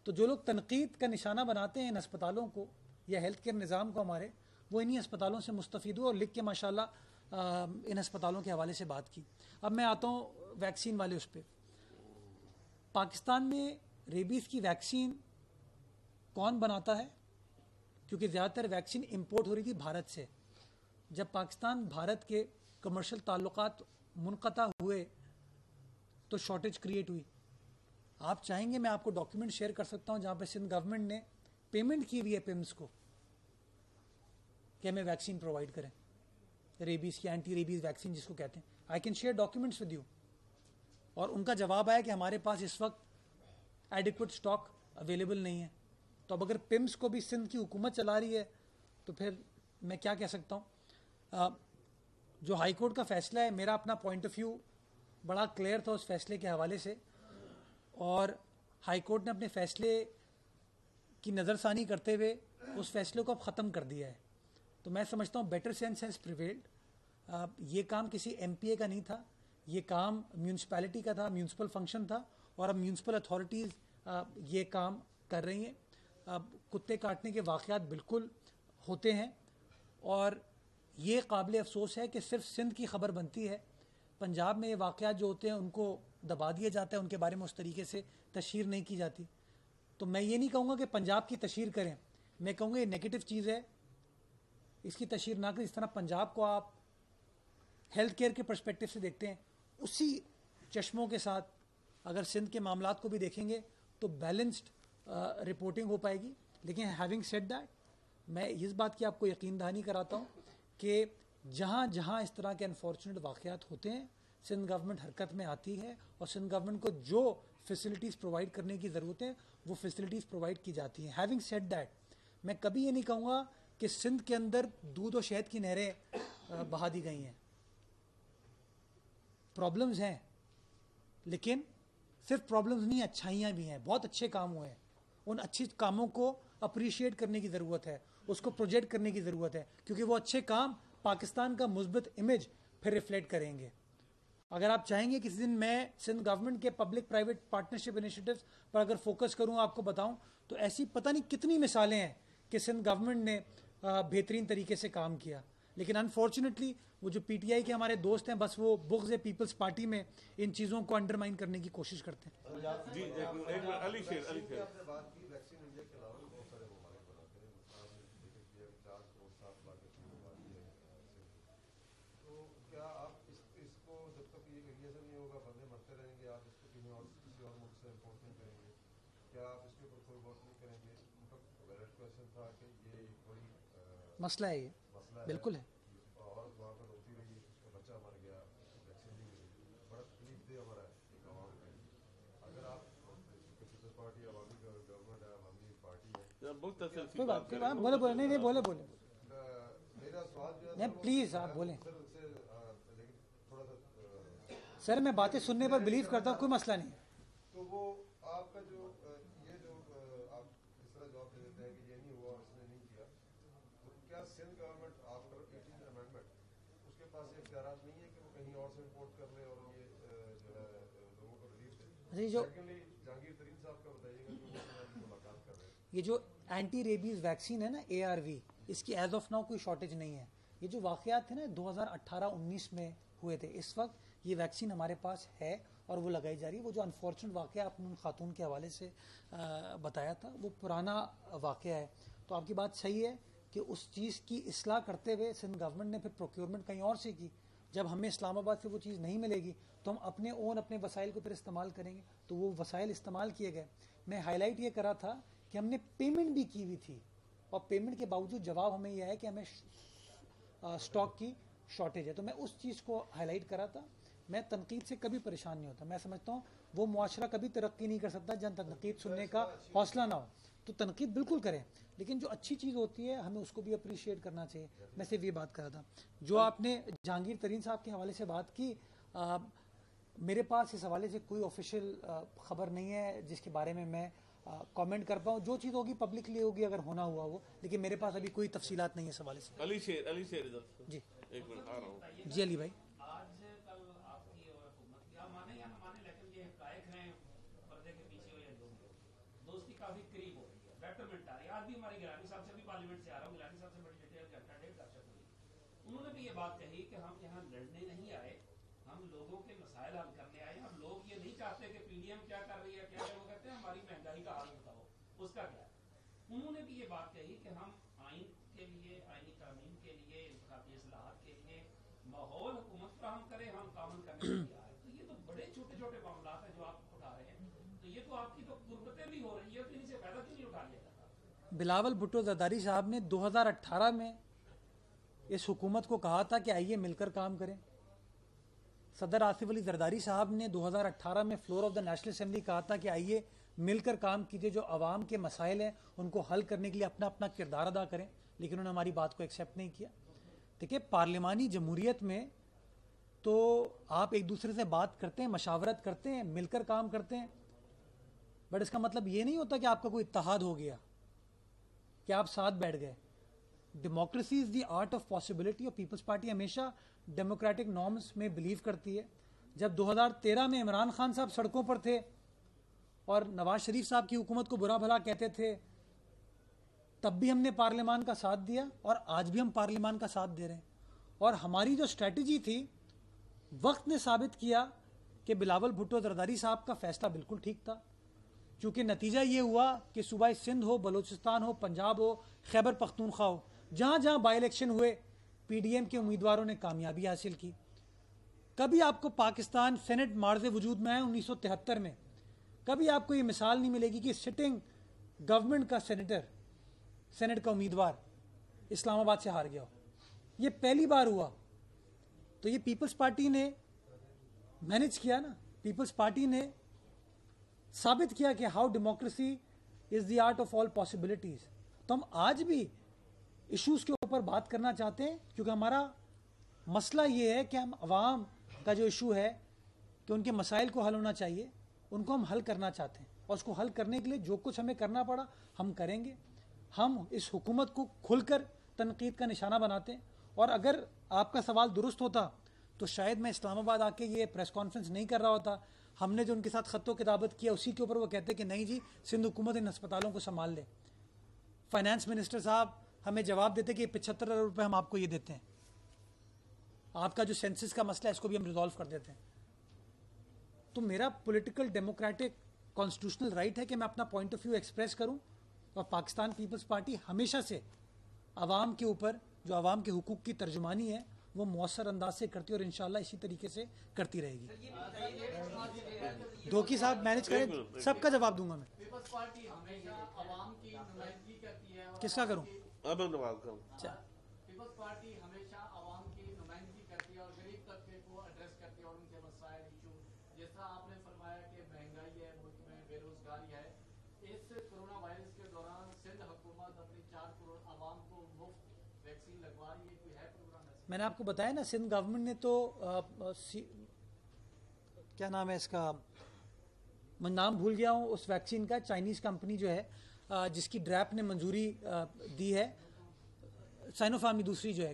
तो जो लोग तनकीद का निशाना बनाते हैं इन अस्पतालों को या हेल्थ केयर निज़ाम को हमारे, वो इन्हीं अस्पतालों से मुस्तफ़ीद हुए और लिख के माशाल्लाह इन अस्पतालों के हवाले से बात की। अब मैं आता हूँ वैक्सीन वाले उस पर। पाकिस्तान में रेबीज़ की वैक्सीन कौन बनाता है? क्योंकि ज़्यादातर वैक्सीन इंपोर्ट हो रही थी भारत से। जब पाकिस्तान भारत के कमर्शियल ताल्लुकात मुनक़ता हुए तो शॉर्टेज क्रिएट हुई। आप चाहेंगे मैं आपको डॉक्यूमेंट शेयर कर सकता हूँ जहाँ पे सिंध गवर्नमेंट ने पेमेंट की हुई है पिम्स को कि हमें वैक्सीन प्रोवाइड करें, रेबीज़ की, एंटी रेबीज़ वैक्सीन जिसको कहते हैं। I can share documents with you. और उनका जवाब आया कि हमारे पास इस वक्त एडिक्वेट स्टॉक अवेलेबल नहीं है। तो अब अगर पिम्स को भी सिंध की हुकूमत चला रही है तो फिर मैं क्या कह सकता हूँ। जो हाई कोर्ट का फैसला है, मेरा अपना पॉइंट ऑफ व्यू बड़ा क्लियर था उस फैसले के हवाले से, और हाई कोर्ट ने अपने फैसले की नज़रसानी करते हुए उस फैसले को अब ख़त्म कर दिया है। तो मैं समझता हूँ बेटर सेंस हैज़ प्रिवेल्ड। ये काम किसी एमपीए का नहीं था, ये काम म्यूनसिपैलिटी का था, म्यूनसिपल फंक्शन था, और अब म्यूनसिपल अथॉरिटीज़ ये काम कर रही हैं। अब कुत्ते काटने के वाक़यात बिल्कुल होते हैं और ये काबिल अफसोस है कि सिर्फ सिंध की खबर बनती है। पंजाब में ये वाक़यात जो होते हैं उनको दबा दिया जाता है, उनके बारे में उस तरीके से तशहीर नहीं की जाती। तो मैं ये नहीं कहूँगा कि पंजाब की तशहीर करें, मैं कहूँगा ये नेगेटिव चीज़ है, इसकी तशहीर ना करें। इस तरह पंजाब को आप हेल्थ केयर के पर्सपेक्टिव से देखते हैं, उसी चश्मों के साथ अगर सिंध के मामलात को भी देखेंगे तो बैलेंस्ड रिपोर्टिंग हो पाएगी। लेकिन हैविंग सेड दैट, मैं इस बात की आपको यकीन दहानी कराता हूँ कि जहाँ जहाँ इस तरह के अनफॉर्चुनेट वाक़यात होते हैं, सिंध गवर्नमेंट हरकत में आती है और सिंध गवर्नमेंट को जो फैसिलिटीज़ प्रोवाइड करने की ज़रूरत है वो फैसिलिटीज़ प्रोवाइड की जाती हैं। हैविंग सेड दैट, मैं कभी ये नहीं कहूँगा कि सिंध के अंदर दूध और शहद की नहरें बहा दी गई हैं। प्रॉब्लम्स हैं, लेकिन सिर्फ प्रॉब्लम्स नहीं, अच्छाइयाँ भी हैं, बहुत अच्छे काम हुए हैं। उन अच्छे कामों को अप्रिशिएट करने की ज़रूरत है, उसको प्रोजेक्ट करने की ज़रूरत है, क्योंकि वो अच्छे काम पाकिस्तान का मुस्बत इमेज फिर रिफ्लेक्ट करेंगे। अगर आप चाहेंगे किसी दिन मैं सिंध गवर्नमेंट के पब्लिक प्राइवेट पार्टनरशिप इनिशिएटिव्स पर अगर फोकस करूं, आपको बताऊं तो ऐसी पता नहीं कितनी मिसालें हैं कि सिंध गवर्नमेंट ने बेहतरीन तरीके से काम किया। लेकिन अनफॉर्चुनेटली वो जो पीटीआई के हमारे दोस्त हैं, बस वो बुग़्ज़ पीपल्स पार्टी में इन चीज़ों को अंडरमाइन करने की कोशिश करते हैं। जी एक मिनट, अली शेर आपने बात की वैक्सीन इंडिया के अलावा बहुत सारे ममालिक बनाते हैं, देखिए 4 करोड़ 7 लाख की बीमारी है। तो क्या आप इसको जब तक ये ऐसा नहीं होगा बंदे मरते रहेंगे, आप इसको कहीं और किसी और मुल्क से इम्पोर्ट नहीं करेंगे? क्या आप इसके ऊपर कोई बात नहीं करेंगे? उनका वैलिड क्वेश्चन था कि ये एक बड़ी मसला है, ये मसला बिल्कुल है। और वहाँ पर रोती रही, उसका बच्चा मर गया, वैक्सीन नहीं मिली, बड़ा तकलीफ दे हमारा एक आवाम के। अगर आप पीपल्स पार्टी अवामी गवर्नमेंट है, अवामी पार्टी है, बहुत कोई बात बोले बोले नहीं बोले बोले मेरा सवाल जो है नहीं, प्लीज आप बोलें सर उससे लेकिन थोड़ा सा सर। मैं बातें सुनने पर बिलीव करता हूँ, कोई मसला नहीं। तो वो आपका जो ये जो आप इस तरह जवाब दे देते हैं कि ये नहीं हुआ, इसने नहीं किया, तो क्या Sindh government after 18th amendment उसके पास ये इख्तियारात नहीं है कि वो कहीं और से इम्पोर्ट कर ले और ये जो है लोगों को रिलीफ दे? सेकेंडली जहांगीर तरीन साहब का बताइएगा जो वो मुलाकात कर रहे हैं। ये जो एंटी रेबीज वैक्सीन है ना, ARV, इसकी एज ऑफ नाउ कोई शॉर्टेज नहीं है। ये जो वाकयात थे ना 2018-19 में हुए थे, इस वक्त ये वैक्सीन हमारे पास है और वो लगाई जा रही है। वो जो अनफॉर्चुनेट वाकया आपने उन खातून के हवाले से बताया था, वो पुराना वाकया है। तो आपकी बात सही है कि उस चीज़ की इस्लाह करते हुए सिंध गवर्नमेंट ने फिर प्रोक्योरमेंट कहीं और से की। जब हमें इस्लामाबाद से वो चीज़ नहीं मिलेगी तो हम अपने वसाइल को फिर इस्तेमाल करेंगे, तो वो वसाइल इस्तेमाल किए गए। मैं हाईलाइट ये करा था कि हमने पेमेंट भी की हुई थी और पेमेंट के बावजूद जवाब हमें यह है कि हमें स्टॉक की शॉर्टेज है। तो मैं उस चीज़ को हाईलाइट करा था। मैं तनकीद से कभी परेशान नहीं होता। मैं समझता हूँ वो मुआशरा कभी तरक्की नहीं कर सकता जब तनकीद सुनने का हौसला ना हो। तो तनकीद बिल्कुल करें, लेकिन जो अच्छी चीज़ होती है हमें उसको भी अप्रिशिएट करना चाहिए। मैं सिर्फ ये बात कर रहा था। जो आपने जहांगीर तरीन साहब के हवाले से बात की, मेरे पास इस हवाले से कोई ऑफिशियल खबर नहीं है जिसके बारे में मैं कमेंट कर पाऊँ। जो चीज़ होगी पब्लिकली होगी अगर होना हुआ वो, लेकिन मेरे पास अभी कोई तफसीलात नहीं है इस हवाले से। अली शेर इधर जी एक मिनट आ रहा हूँ। जी अली भाई, आज कल आपकी और हुकूमत की, आप माने या ना माने, लेकिन ये हकायक हैं, पर्दे के पीछे हो या जो भी हो, दोस्ती काफी करीब हो रही है, बेटरमेंट आ रही है। आज भी हमारे गिलानी साहब से भी पार्लियामेंट से आ रहा हूँ, गिलानी साहब से बड़ी डिटेल घंटा डेढ़ चर्चा हुई। उन्होंने भी ये बात कही कि हम यहाँ लड़ने नहीं आए, हम लोगों के मसाइल हल करने आए। हम लोग ये नहीं चाहते कि पीडीएम क्या कर रही है, क्या वो कहते हैं हमारी महंगाई का हाल बताओ, उसका क्या है। उन्होंने भी ये बात कही कि हम आइन के लिए, आइनी कानून के लिए, इंतखाबी इस्लाहात के लिए माहौल हुकूमत फ्राहम करे, हम कामन करने के लिए आए। तो ये तो बड़े छोटे छोटे मामला हैं जो आप उठा रहे हैं। तो ये तो आपकी तो गुर्बतें भी हो रही है, तो इनसे फायदा क्यों नहीं उठा लिया जाता? बिलावल भुट्टो जरदारी साहब ने 2018 में इस हुकूमत को कहा था कि आइए मिलकर काम करें। सदर आसिफ अली जरदारी साहब ने 2018 में floor of the national assembly कहा था कि आइए मिलकर काम कीजिए, जो आवाम के मसाइल हैं उनको हल करने के लिए अपना अपना किरदार अदा करें। लेकिन उन्होंने हमारी बात को एक्सेप्ट नहीं किया। देखिए, पार्लिमानी जमहूरियत में तो आप एक दूसरे से बात करते हैं, मशावरत करते हैं, मिलकर काम करते हैं, बट इसका मतलब ये नहीं होता कि आपका कोई इत्तेहाद हो गया, कि आप साथ बैठ गए। Democracy is the art of possibility और पीपल्स पार्टी हमेशा डेमोक्रेटिक नॉर्म्स में बिलीव करती है। जब 2013 में इमरान खान साहब सड़कों पर थे और नवाज शरीफ साहब की हुकूमत को बुरा भला कहते थे, तब भी हमने पार्लियामान का साथ दिया और आज भी हम पार्लियामान का साथ दे रहे हैं। और हमारी जो स्ट्रैटेजी थी, वक्त ने साबित किया कि बिलावल भुट्टो जरदारी साहब का फैसला बिल्कुल ठीक था, क्योंकि नतीजा ये हुआ कि सूबाई सिंध हो, बलूचिस्तान हो, पंजाब हो, खैबर पख्तूनख्वा हो, जहां जहां बाई इलेक्शन हुए पीडीएम के उम्मीदवारों ने कामयाबी हासिल की। कभी आपको पाकिस्तान सेनेट मार्ज़े वजूद में आया 1973 में, कभी आपको ये मिसाल नहीं मिलेगी कि सिटिंग गवर्नमेंट का सेनेट का उम्मीदवार इस्लामाबाद से हार गया हो। ये पहली बार हुआ। तो ये पीपल्स पार्टी ने मैनेज किया ना, पीपल्स पार्टी ने साबित किया कि how democracy is the art of all possibilities. तो हम आज भी इश्यूज के ऊपर बात करना चाहते हैं, क्योंकि हमारा मसला ये है कि हम अवाम का जो इशू है कि उनके मसाइल को हल होना चाहिए, उनको हम हल करना चाहते हैं और उसको हल करने के लिए जो कुछ हमें करना पड़ा हम करेंगे। हम इस हुकूमत को खुलकर तनकीद का निशाना बनाते हैं और अगर आपका सवाल दुरुस्त होता तो शायद मैं इस्लामाबाद आके ये प्रेस कॉन्फ्रेंस नहीं कर रहा होता। हमने जो उनके साथ ख़त्तो किताबत किया उसी के ऊपर वो कहते कि नहीं जी, सिंध हुकूमत इन अस्पतालों को संभाल ले। फाइनेंस मिनिस्टर साहब हमें जवाब देते कि 75 अरब रुपये हम आपको ये देते हैं, आपका जो सेंसस का मसला है इसको भी हम रिजॉल्व कर देते हैं। तो मेरा पॉलिटिकल डेमोक्रेटिक कॉन्स्टिट्यूशनल राइट है कि मैं अपना पॉइंट ऑफ व्यू एक्सप्रेस करूं और पाकिस्तान पीपल्स पार्टी हमेशा से आवाम के ऊपर जो आवाम के हुकूक की तर्जुमानी है वो मौसर अंदाज से करती है और इंशाल्लाह इसी तरीके से करती रहेगी। धोकी साहब मैनेज करें, सबका जवाब दूंगा मैं। पीपल्स पार्टी हमेशा आवाम की नुमाइंदगी करती है। किसका करूं? अब नवाज का पीपल्स पार्टी हमेशा आवाम की नुमाइंदगी करती है और गरीब तबके को एड्रेस करती है और उनके मसाइल इशू, जैसा आपने फरमाया कि महंगाई है, मुल्क में बेरोजगारी है। इस कोरोना वायरस के दौरान सिंध हुकूमत अपनी 4 करोड़ आवाम को मुफ्त वैक्सीन लगवा रही है, कोई है प्रोग्राम ऐसा? मैंने आपको बताया ना, सिंध गवर्नमेंट ने तो क्या नाम है इसका, मैं नाम भूल गया हूँ उस वैक्सीन का, चाइनीज़ कंपनी जो है जिसकी ड्रैप ने मंजूरी दी है, साइनोफार्म दूसरी जो है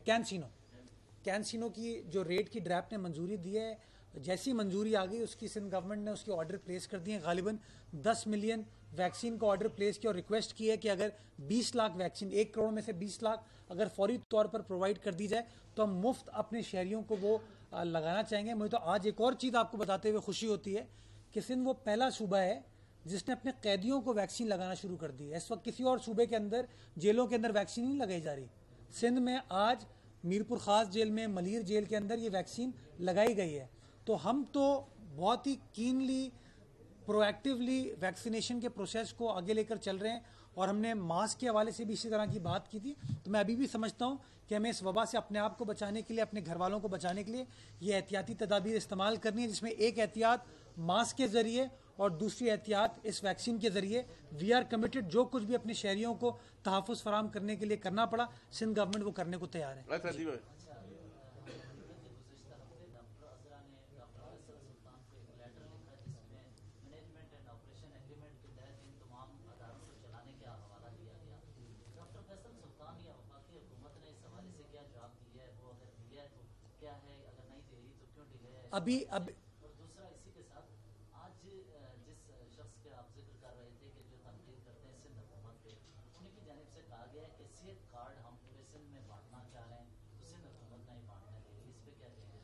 कैंसिनो की जो रेट की ड्रैप ने मंजूरी दी है, जैसी मंजूरी आ गई उसकी सिंध गवर्नमेंट ने उसकी ऑर्डर प्लेस कर दिए। गालिबन 10 मिलियन वैक्सीन का ऑर्डर प्लेस किया और रिक्वेस्ट की है कि अगर 20 लाख वैक्सीन, 1 करोड़ में से 20 लाख अगर फौरी तौर पर प्रोवाइड कर दी जाए तो हम मुफ्त अपने शहरियों को वो लगाना चाहेंगे। मुझे तो आज एक और चीज़ आपको बताते हुए खुशी होती है कि सिंध वो पहला सूबा है जिसने अपने कैदियों को वैक्सीन लगाना शुरू कर दी है। इस वक्त किसी और सूबे के अंदर, जेलों के अंदर वैक्सीन नहीं लगाई जा रही। सिंध में आज मीरपुर खास जेल में, मलीर जेल के अंदर ये वैक्सीन लगाई गई है। तो हम तो बहुत ही कीनली, प्रोएक्टिवली वैक्सीनेशन के प्रोसेस को आगे लेकर चल रहे हैं और हमने मास्क के हवाले से भी इसी तरह की बात की थी। तो मैं अभी भी समझता हूं कि हमें इस वबा से अपने आप को बचाने के लिए, अपने घर वालों को बचाने के लिए ये एहतियाती तदाबीर इस्तेमाल करनी है, जिसमें एक एहतियात मास्क के जरिए और दूसरी एहतियात इस वैक्सीन के जरिए। वी आर कमिटेड, जो कुछ भी अपने शहरियों को तहफ़्फ़ुज़ फराहम करने के लिए करना पड़ा, सिंध गवर्नमेंट वो करने को तैयार है। अभी और दूसरा इसी के साथ आज जिस शख्स के आप जिक्र कर रहे थे कि जो तनकीद करते हैं सिंध हुकूमत पे, उनकी जानिब से कहा गया है कि सेहत कार्ड हम पूरे सिंध में बांटना चाह रहे हैं, तो सिंध हुकूमत नहीं बांटने देगी, इस पे क्या कहेंगे?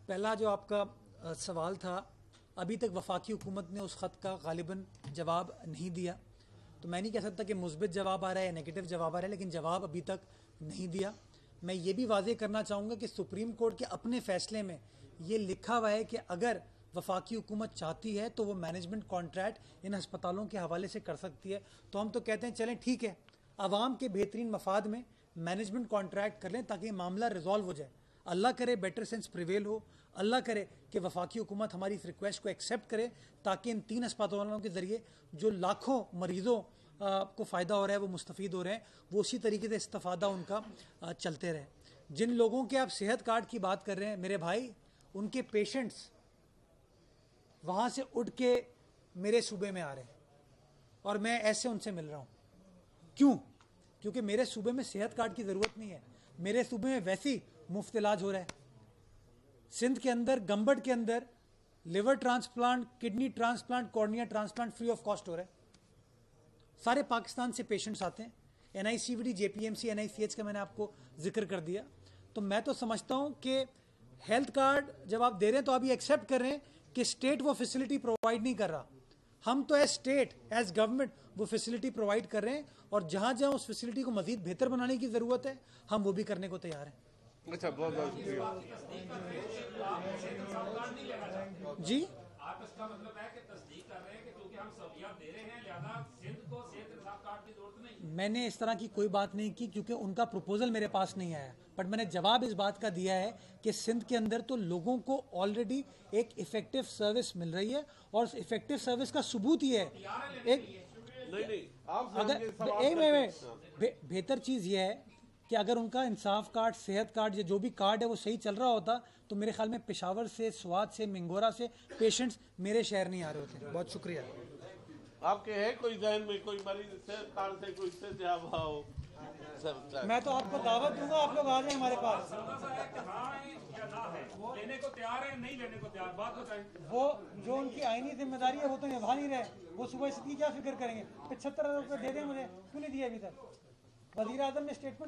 पहला जो आपका सवाल था, अभी तक वफाकी हुकूमत ने उस ख़त का गालिबन जवाब नहीं दिया, तो मैं नहीं कह सकता कि मुस्बित जवाब आ रहा है, नेगेटिव जवाब आ रहा है, लेकिन जवाब अभी तक नहीं दिया। मैं ये भी वाज़ेह करना चाहूँगा कि सुप्रीम कोर्ट के अपने फैसले में ये लिखा हुआ है कि अगर वफाकी हुकूमत चाहती है तो वो मैनेजमेंट कॉन्ट्रैक्ट इन अस्पतालों के हवाले से कर सकती है। तो हम तो कहते हैं चलें ठीक है, आवाम के बेहतरीन मफाद में मैनेजमेंट कॉन्ट्रैक्ट कर लें ताकि मामला रिजॉल्व हो जाए। अल्लाह करे बेटर सेंस प्रिवेल हो, अल्लाह करे कि वफाकी हुकूमत हमारी इस रिक्वेस्ट को एक्सेप्ट करे ताकि इन 3 अस्पतालों के ज़रिए जो लाखों मरीज़ों को फ़ायदा हो रहा है, वो मुस्तफ़ीद हो रहे हैं, वो उसी तरीके से इस्तिफ़ादा उनका चलते रहे। जिन लोगों के आप सेहत कार्ड की बात कर रहे हैं मेरे भाई, उनके पेशेंट्स वहाँ से उठ के मेरे सूबे में आ रहे हैं और मैं ऐसे उनसे मिल रहा हूँ। क्यों? क्योंकि मेरे सूबे में सेहत कार्ड की ज़रूरत नहीं है, मेरे सूबे में वैसे ही मुफ्त इलाज हो रहा है। सिंध के अंदर, गंबट के अंदर liver transplant, kidney transplant, cornea transplant free of cost हो रहा है। सारे पाकिस्तान से पेशेंट्स आते हैं। NICVD, JPMC, NICH का मैंने आपको जिक्र कर दिया। तो मैं तो समझता हूँ कि हेल्थ कार्ड जब आप दे रहे हैं तो आप ये एक्सेप्ट कर रहे हैं कि स्टेट वो फैसिलिटी प्रोवाइड नहीं कर रहा। हम तो एज स्टेट, एज गवर्नमेंट वो फैसिलिटी प्रोवाइड कर रहे हैं और जहाँ जहाँ उस फैसिलिटी को मजीद बेहतर बनाने की ज़रूरत है हम वो भी करने को तैयार हैं। अच्छा, बहुत बहुत शुक्रिया जी। आप इसका मतलब है कि तस्दीक कर रहे हैं कि क्योंकि हम सहूलियत दे रहे हैं लिहाजा सिंध को सेहत इंसाफ कार्ड की जरूरत नहीं। मैंने इस तरह की कोई बात नहीं की क्योंकि उनका प्रपोजल मेरे पास नहीं आया, बट मैंने जवाब इस बात का दिया है कि सिंध के अंदर तो लोगों को ऑलरेडी एक इफेक्टिव सर्विस मिल रही है और उस इफेक्टिव सर्विस का सबूत ही है। एक नहीं, आप अगर एक बेहतर चीज़ यह है कि अगर उनका इंसाफ कार्ड, सेहत कार्ड या जो भी कार्ड है वो सही चल रहा होता तो मेरे ख्याल में पेशावर से, स्वात से, मिंगोरा से पेशेंट्स मेरे शहर नहीं आ रहे होते। बहुत शुक्रिया। आपके है कोई जहन में कोई मरीज सेहत कार्ड से कोई से हुआ हो? मैं तो आपको दावत दूंगा, आप लोग आ जाए हमारे पास। लेने को तैयार है, नहीं लेने को तैयार, बात बताएं। वो जो उनकी आईनी जिम्मेदारी है वो तो निभा नहीं रहे। वो सुबह इसकी क्या फिक्र करेंगे? 75,000 रुपये दे दें मुझे, क्यों नहीं दिए अभी तक? वजीर आजम ने स्टेटमेंट